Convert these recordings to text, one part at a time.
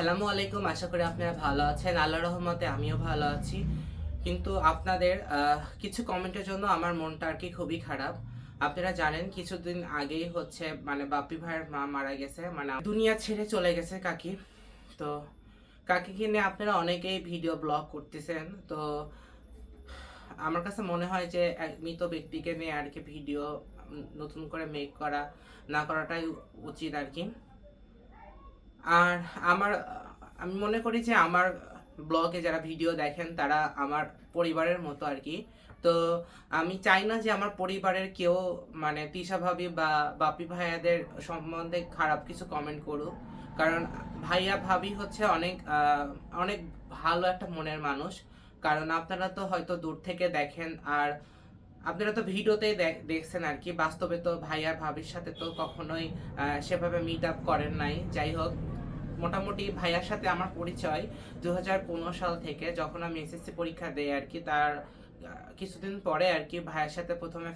আসসালামু আলাইকুম। আশা করি আপনারা ভালো আছেন। আল্লাহর রহমতে আমিও ভালো আছি। কিন্তু আপনাদের কিছু কমেন্টের জন্য আমার মনটা আর কি খুবই খারাপ। আপনারা জানেন কিছুদিন আগেই হচ্ছে মানে বাপ্পি ভাইয়ের মা মারা গেছে। মানে দুনিয়া ছেড়ে চলে গেছে কাকি। তো কাকিকে নিয়ে আপনারা অনেকেই ভিডিও ব্লগ করতেছেন। তো আমার কাছে মনে হয় যে এক মৃত ব্যক্তিকে নিয়ে আর কি ভিডিও নতুন করে মেক করা না করাটাই উচিত আর কি। আর আমার আমি মনে করি যে আমার ব্লগে যারা ভিডিও দেখেন তারা আমার পরিবারের মতো আর কি। তো আমি চাই না যে আমার পরিবারের কেউ মানে তিশা ভাবি বা বাপি ভাইয়াদের সম্বন্ধে খারাপ কিছু কমেন্ট করুক। কারণ ভাইয়া ভাবি হচ্ছে অনেক অনেক ভালো একটা মনের মানুষ। কারণ আপনারা তো হয়তো দূর থেকে দেখেন, আর আপনারা তো ভিডিওতেই দেখছেন আর কি। বাস্তবে তো ভাইয়া ভাবির সাথে তো কখনোই সেভাবে মিট আপ করেন নাই। যাই হোক, মোটামুটি ভাইয়ার সাথে আমার পরিচয় 2015 সাল থেকে, যখন আমি এসএসসি পরীক্ষা দেই আর কি। তার কিছুদিন পরে আর কি ভাইয়ার সাথে প্রথমে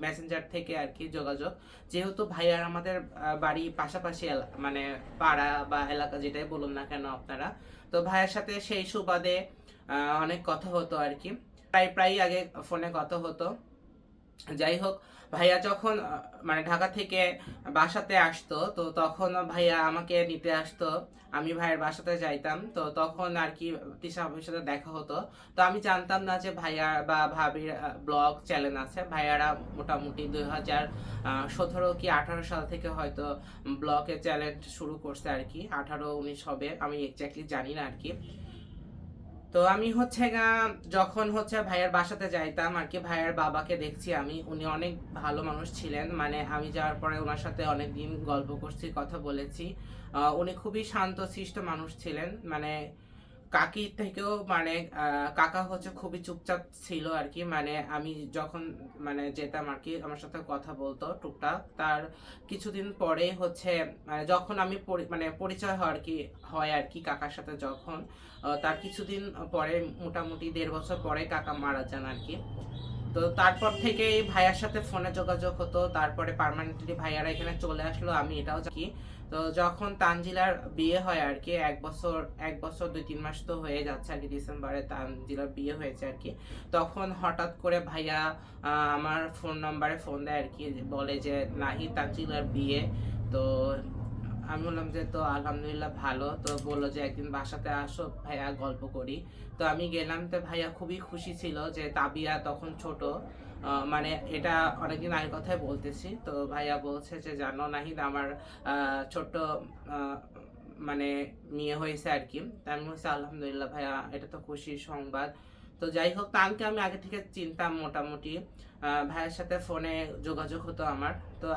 মেসেঞ্জার থেকে আর কি যোগাযোগ। যেহেতু ভাইয়ার আমাদের বাড়ি পাশাপাশি মানে পাড়া বা এলাকা যেটাই বলুন না কেন আপনারা। তো ভাইয়ার সাথে সেই সুবাদে অনেক কথা হতো আর কি। প্রায় প্রায় আগে ফোনে কথা হতো। যাই হোক, ভাইয়া যখন মানে ঢাকা থেকে বাসাতে আসতো, তো তখন ভাইয়া আমাকে নিতে আসতো। আমি ভাইয়ের বাসাতে যাইতাম। তো তখন আর কি তিশা ভাবির সাথে দেখা হতো। তো আমি জানতাম না যে ভাইয়া বা ভাবির ব্লগ চ্যানেল আছে। ভাইয়ারা মোটামুটি 2017 কি 18 সাল থেকে হয়তো ব্লগের চ্যানেল শুরু করছে আর কি। 18-19 হবে, আমি এক্স্যাক্টলি জানি না আর কি। তো আমি হচ্ছে যখন হচ্ছে ভাইয়ের বাসাতে যাইতাম আর কি, ভাইয়ের বাবাকে দেখছি আমি। উনি অনেক ভালো মানুষ ছিলেন। মানে আমি যাওয়ার পরে ওনার সাথে অনেক দিন গল্প করছি, কথা বলেছি। উনি খুবই শান্ত শিষ্ট মানুষ ছিলেন। মানে কাকি থেকেও মানে কাকা হচ্ছে খুবই চুপচাপ ছিল আর কি। মানে আমি যখন মানে যেতাম আর কি, আমার সাথে কথা বলতো টুকটাক। তার কিছুদিন পরে হচ্ছে মানে যখন আমি মানে পরিচয় হয় আর কি কাকার সাথে, যখন তার কিছুদিন পরে মোটামুটি 1.5 বছর পরে কাকা মারা যান আর কি। তো তারপর থেকে ভাইয়ার সাথে ফোনে যোগাযোগ হতো। তারপরে পার্মানেন্টলি ভাইয়ারা এখানে চলে আসলো, আমি এটাও জানি। তো যখন তানজিলার বিয়ে হয় আর কি, 1 বছর 2-3 মাস তো হয়ে যাচ্ছে আর কি, ডিসেম্বরে তানজিলার বিয়ে হয়েছে আর কি। তখন হঠাৎ করে ভাইয়া আমার ফোন নাম্বারে ফোন দেয় আর কি, বলে যে নাহি তানজিলার বিয়ে। তো আমি বললাম যে তো আলহামদুলিল্লাহ ভালো। তো বললো যে একদিন বাসাতে আসো ভাইয়া, গল্প করি। তো আমি গেলাম। তো ভাইয়া খুবই খুশি ছিল যে তাবিয়া তখন ছোট, মানে এটা অনেকদিন আগের কথাই বলতেছি। তো ভাইয়া বলছে যে জানো নাহিদ, আমার ছোট্ট আহ, মানে মেয়ে হয়েছে আর কি। তা আমি বলছি আলহামদুলিল্লাহ ভাইয়া, এটা তো খুশির সংবাদ। তো যাই হোক, তানকে আমি আগে থেকে চিনতাম মোটামুটি। ভাইয়ের সাথে ফোনে যোগাযোগ হতো আমার। তো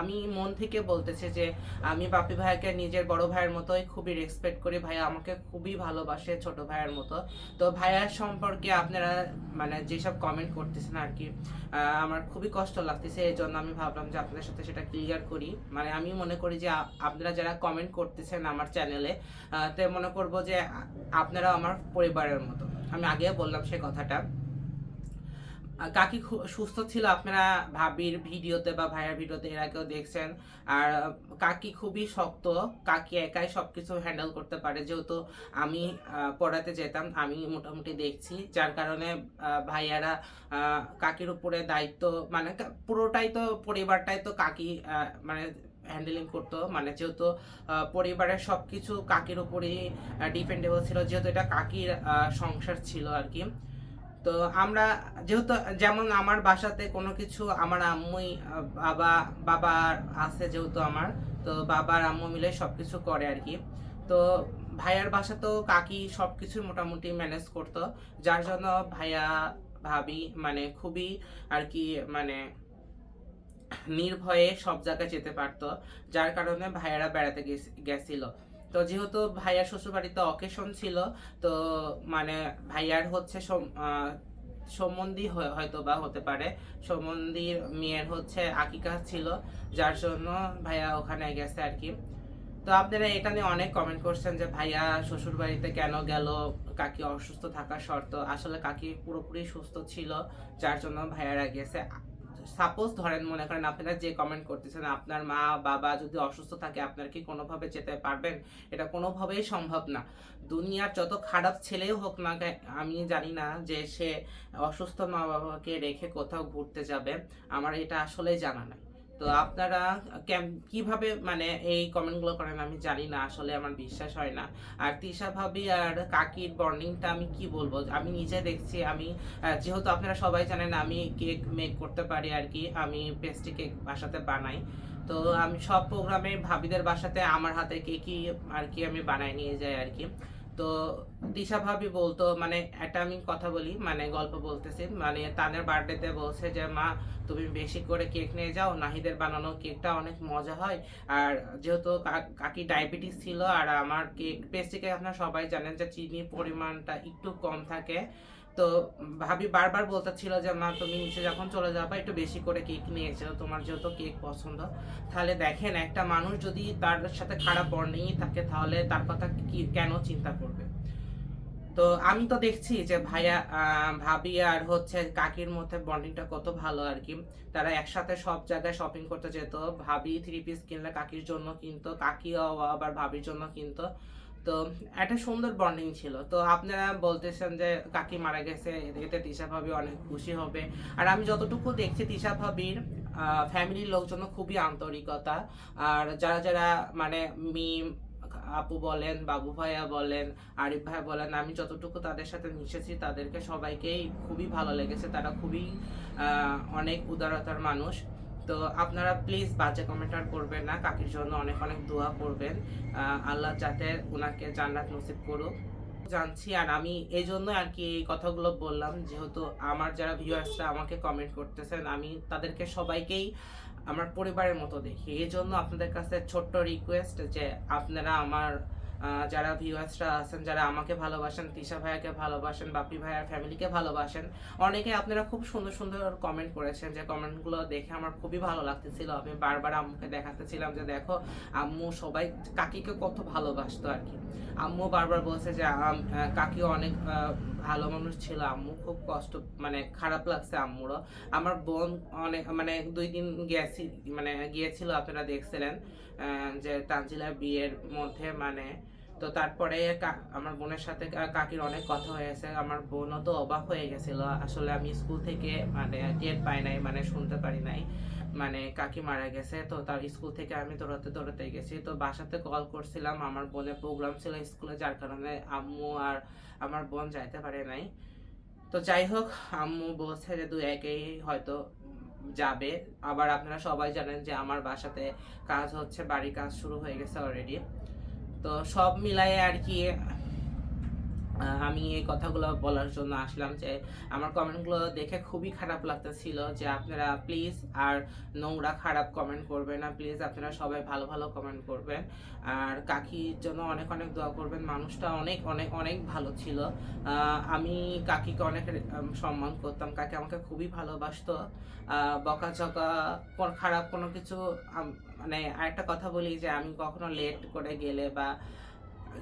আমি মন থেকে বলতেছি যে আমি বাপি ভাইয়াকে নিজের বড় ভাইয়ের মতোই খুবই রেসপেক্ট করি। ভাইয়া আমাকে খুবই ভালোবাসে ছোট ভাইয়ের মতো। তো ভাইয়ার সম্পর্কে আপনারা মানে যেসব কমেন্ট করতেছেন আর কি, আমার খুবই কষ্ট লাগতেছে। এই জন্য আমি ভাবলাম যে আপনাদের সাথে সেটা ক্লিয়ার করি। মানে আমি মনে করি যে আপনারা যারা কমেন্ট করতেছেন আমার চ্যানেলে, তো মনে করবো যে আপনারা আমার পরিবারের মতো। আমি আগে বললাম সে কথাটা। কাকি সুস্থ ছিল, আপনারা ভাবির ভিডিওতে বা ভাইয়ের ভিডিওতে এর আগেও দেখছেন। আর কাকি খুবই শক্ত। কাকি একাই সবকিছু হ্যান্ডেল করতে পারে। যেহেতু আমি পড়াতে যেতাম, আমি মোটামুটি দেখছি, যার কারণে ভাইয়ারা কাকির উপরে দায়িত্ব মানে পুরোটাই তো পরিবারটাই তো কাকি মানে হ্যান্ডেলিং করতো। মানে যেহেতু পরিবারের সবকিছু কাকির উপরেই ডিপেন্ডেবল ছিল, যেহেতু এটা কাকির সংসার ছিল আর কি। তো আমরা যেহেতু যেমন আমার বাসাতে কোনো কিছু আমার আম্মুই বাবা আছে যেহেতু আমার, তো বাবা আর আম্মু মিলে সবকিছু করে আর কি। তো ভাইয়ার বাসাতেও কাকি সবকিছু মোটামুটি ম্যানেজ করতো, যার জন্য ভাইয়া ভাবি মানে খুবই আর কি মানে নির্ভয়ে সব জায়গায় যেতে পারতো। যার কারণে ভাইয়ারা বেড়াতে গেছিল। তো যেহেতু ভাইয়ার শ্বশুরবাড়িতে অকেশন ছিল, তো মানে ভাইয়ার হচ্ছে সম্বন্ধী হয়তো বা হতে পারে, সম্বন্ধীর মেয়ের হচ্ছে আকিকা ছিল, যার জন্য ভাইয়া ওখানে গেছে আর কি। তো আপনারা এটা নিয়ে অনেক কমেন্ট করছেন যে ভাইয়া শ্বশুর বাড়িতে কেন গেল, কাকি অসুস্থ থাকা শর্ত। আসলে কাকি পুরোপুরি সুস্থ ছিল, যার জন্য ভাইয়ারা গেছে। সাপোজ ধরেন মনে করেন আপনারা যে কমেন্ট করতেছেন আপনার মা বাবা যদি অসুস্থ থাকে আপনারা কি কোনোভাবে যেতে পারবেন? এটা কোনোভাবেই সম্ভব না। দুনিয়ার যত খারাপ ছেলেও হোক না আমি জানি না যে সে অসুস্থ মা বাবাকে রেখে কোথাও ঘুরতে যাবে। আমার এটা আসলেই জানা নাই। তো আপনারা কিভাবে মানে এই কমেন্টগুলো করেন আমি জানি না, আসলে আমার বিশ্বাস হয় না। আর তিশা ভাবি আর কাকির বন্ডিংটা আমি কি বলবো, আমি নিজে দেখছি। আমি যেহেতু আপনারা সবাই জানেন আমি কেক মেক করতে পারি আর কি, আমি পেস্ট্রি কেক বাসাতে বানাই। তো আমি সব প্রোগ্রামে ভাবিদের বাসাতে আমার হাতে কেকই আর কি আমি বানাই নিয়ে যাই আর কি। তো দিশা ভাবি বলতো মানে একটা আমি কথা বলি মানে গল্প বলতেছি, মানে তানের বার্থডেতে বলছে যে মা তুমি বেশি করে কেক নিয়ে যাও, নাহিদের বানানো কেকটা অনেক মজা হয়। আর যেহেতু কাকি ডায়াবেটিস ছিল আর আমার কেক পেস্ট্রি কেক আপনারা সবাই জানেন যে চিনির পরিমাণটা একটু কম থাকে। তো ভাবি বারবার বলতেছিল যে মা তুমি নিচে যখন চলে যাবা একটু বেশি করে কেক নিয়ে এসো, তোমার যেহেতু কেক পছন্দ। তাহলে দেখেন একটা মানুষ যদি তার সাথে খারাপ বন্ডিংই থাকে তাহলে তার কথা কি কেন চিন্তা করবে? তো আমি তো দেখছি যে ভাইয়া ভাবি আর হচ্ছে কাকির মধ্যে বন্ডিংটা কত ভালো আর কি। তারা একসাথে সব জায়গায় শপিং করতে যেত, ভাবি 3 পিস কিনলে কাকির জন্য কিনতো, কাকিও আবার ভাবির জন্য কিনতো। তো একটা সুন্দর বন্ডিং ছিল। তো আপনারা বলতেছেন যে কাকি মারা গেছে, এতে তিশা ভাবি অনেক খুশি হবে। আর আমি যতটুকু দেখছি তিশা ভাবির ফ্যামিলির লোকজন খুবই আন্তরিকতা। আর যারা যারা মানে মিম আপু বলেন, বাবু ভাইয়া বলেন, আরিফ ভাই বলেন, আমি যতটুকু তাদের সাথে মিশেছি তাদেরকে সবাইকেই খুবই ভালো লেগেছে। তারা খুবই অনেক উদারতার মানুষ। তো আপনারা প্লিজ বাজে কমেন্ট আর করবেন না, কাকির জন্য অনেক অনেক দোয়া করবেন। আল্লাহ যাতে ওনাকে জান্নাত নসিব করুক জানছি। আর আমি এই জন্য আর কি এই কথাগুলো বললাম, যেহেতু আমার যারা ভিউয়ার্সরা আমাকে কমেন্ট করতেছেন আমি তাদেরকে সবাইকেই আমার পরিবারের মতো দেখি। এই জন্য আপনাদের কাছে ছোট্ট রিকোয়েস্ট যে আপনারা আমার যারা ভিউয়ার্সরা আছেন, যারা আমাকে ভালোবাসেন, তিশা ভাইয়াকে ভালোবাসেন, বাপি ভাইয়ার ফ্যামিলিকে ভালোবাসেন, অনেকে আপনারা খুব সুন্দর সুন্দর কমেন্ট করেছেন, যে কমেন্টগুলো দেখে আমার খুবই ভালো লাগতেছিল। আমি বারবার আম্মুকে দেখাতেছিলাম যে দেখো আম্মু সবাই কাকিকে কত ভালোবাসতো আর কি। আম্মু বারবার বলছে যে কাকিও অনেক ভালো মানুষ ছিল, আম্মু খুব কষ্ট মানে খারাপ লাগছে আম্মুরও। আমার বোন অনেক মানে 2 দিন গিয়েছিল, আপনারা দেখছিলেন যে তানজিলার বিয়ের মধ্যে মানে। তো তারপরে আমার বোনের সাথে কাকির অনেক কথা হয়েছে, আমার বোনও তো অবাক হয়ে গেছিল। আসলে আমি স্কুল থেকে মানে টের পাই নাই, মানে শুনতে পারি নাই মানে কাকি মারা গেছে। তো তার স্কুল থেকে আমি দৌড়াতে দৌড়াতে গেছি, তো বাসাতে কল করছিলাম, আমার বোনের প্রোগ্রাম ছিল স্কুলে, যার কারণে আম্মু আর আমার বোন যাইতে পারে নাই। তো যাই হোক, আম্মু বলছে যে 2-1 হয়তো যাবে। আবার আপনারা সবাই জানেন যে আমার বাসাতে কাজ হচ্ছে, বাড়ির কাজ শুরু হয়ে গেছে অলরেডি। তো সব মিলায়ে আর কি আমি এই কথাগুলো বলার জন্য আসলাম যে আমার কমেন্টগুলো দেখে খুবই খারাপ লাগতেছিল, যে আপনারা প্লিজ আর নোংরা খারাপ কমেন্ট করবেন না, প্লিজ আপনারা সবাই ভালো ভালো কমেন্ট করবেন। আর কাকির জন্য অনেক অনেক দোয়া করবেন, মানুষটা অনেক অনেক অনেক ভালো ছিল। আমি কাকিকে অনেক সম্মান করতাম, কাকি আমাকে খুবই ভালোবাসতো। বকাঝকা খারাপ কোনো কিছু মানে আরেকটা কথা বলি যে আমি কখনো লেট করে গেলে বা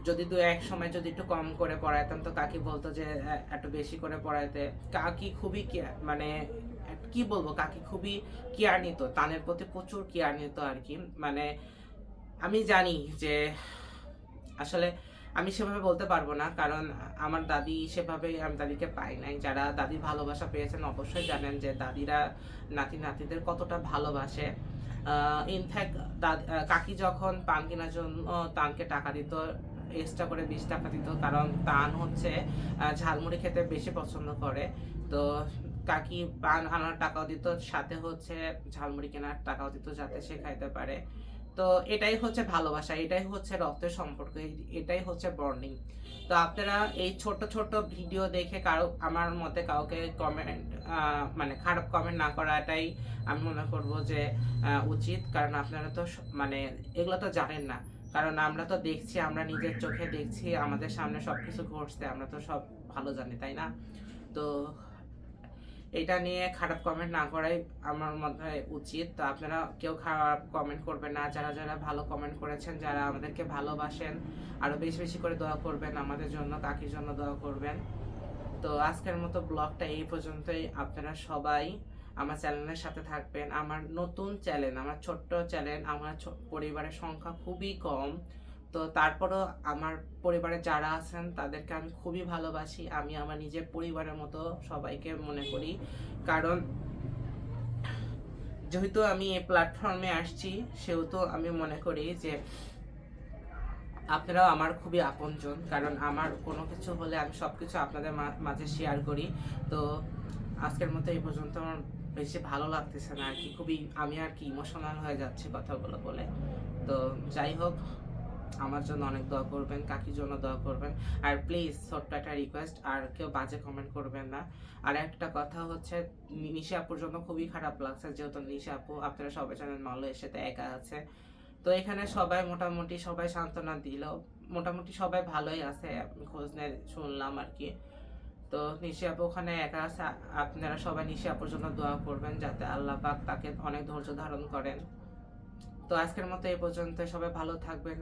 যদি 2-1 সময় যদি একটু কম করে পড়াইতাম তো কাকি বলতো যে একটু বেশি করে পড়াইতে। কাকি খুবই মানে কি বলবো, কাকি খুবই কেয়ার নিত, তানের প্রতি প্রচুর কেয়ার নিত আর কি। মানে আমি জানি যে আসলে আমি সেভাবে বলতে পারবো না, কারণ আমার দাদি সেভাবে আমি দাদিকে পাই নাই। যারা দাদির ভালোবাসা পেয়েছেন অবশ্যই জানেন যে দাদিরা নাতি নাতিদের কতটা ভালোবাসে। ইনফ্যাক্ট কাকি যখন পান কেনার জন্য তানকে টাকা দিত, এক্সট্রা করে 20 টাকা দিত, কারণ তান হচ্ছে ঝালমুড়ি খেতে বেশি পছন্দ করে। তো কাকি পান আনার টাকাও দিত, সাথে হচ্ছে ঝালমুড়ি কেনার টাকাও দিত যাতে সে খাইতে পারে। তো এটাই হচ্ছে ভালোবাসা, এটাই হচ্ছে রক্তের সম্পর্ক, এটাই হচ্ছে বন্ডিং। তো আপনারা এই ছোট ছোট ভিডিও দেখে কারো আমার মতে কাউকে কমেন্ট মানে খারাপ কমেন্ট না করাটাই আমি মনে করব যে উচিত, কারণ আপনারা তো মানে এগুলো তো জানেন না। কারণ আমরা তো দেখছি, আমরা নিজের চোখে দেখছি, আমাদের সামনে সবকিছু ঘটছে, আমরা তো সব ভালো জানি, তাই না? তো এটা নিয়ে খারাপ কমেন্ট না করাই আমার মনে হয় উচিত। তো আপনারা কেউ খারাপ কমেন্ট করবেন না, যারা যারা ভালো কমেন্ট করেছেন, যারা আমাদেরকে ভালোবাসেন, আরো বেশি বেশি করে দোয়া করবেন আমাদের জন্য, কাকির জন্য দোয়া করবেন। তো আজকের মতো ব্লগটা এই পর্যন্তই। আপনারা সবাই আমার চ্যানেলের সাথে থাকবেন। আমার নতুন চ্যানেল, আমার ছোট্ট চ্যানেল, আমার পরিবারের সংখ্যা খুবই কম। তো তারপরও আমার পরিবারে যারা আছেন তাদেরকে আমি খুবই ভালোবাসি। আমি আমার নিজের পরিবারের মতো সবাইকে মনে করি। কারণ যেহেতু আমি এই প্ল্যাটফর্মে আসছি, সেহেতু আমি মনে করি যে আপনারাও আমার খুবই আপনজন। কারণ আমার কোনো কিছু হলে আমি সব কিছু আপনাদের মাঝে শেয়ার করি। তো আজকের মতো এই পর্যন্ত। আমার বেশি ভালো লাগতেছে না আর কি, খুবই আমি আর কি ইমোশনাল হয়ে যাচ্ছি কথাগুলো বলে। তো যাই হোক, আমার জন্য অনেক দোয়া করবেন, কাকির জন্য দোয়া করবেন। আর প্লিজ ছোট্ট একটা রিকোয়েস্ট, আর কেউ বাজে কমেন্ট করবেন না। আর একটা কথা হচ্ছে, নিশা আপুর জন্য খুবই খারাপ লাগছে, যেহেতু নিশা আপু আপনারা সবাই জানেন মালয় এর সাথে একা আছে। তো এখানে সবাই মোটামুটি সবাই সান্ত্বনা দিল, মোটামুটি সবাই ভালোই আছে, আমি খোঁজ নিয়ে শুনলাম আর কি। তো নিশি আপু ওখানে একা আছে। আপনারা সবাই নিশি আপুর জন্য দোয়া করবেন যাতে আল্লাহ পাক তাকে অনেক ধৈর্য ধারণ করেন। তো আজকের মতো এই পর্যন্ত, সবাই ভালো থাকবেন।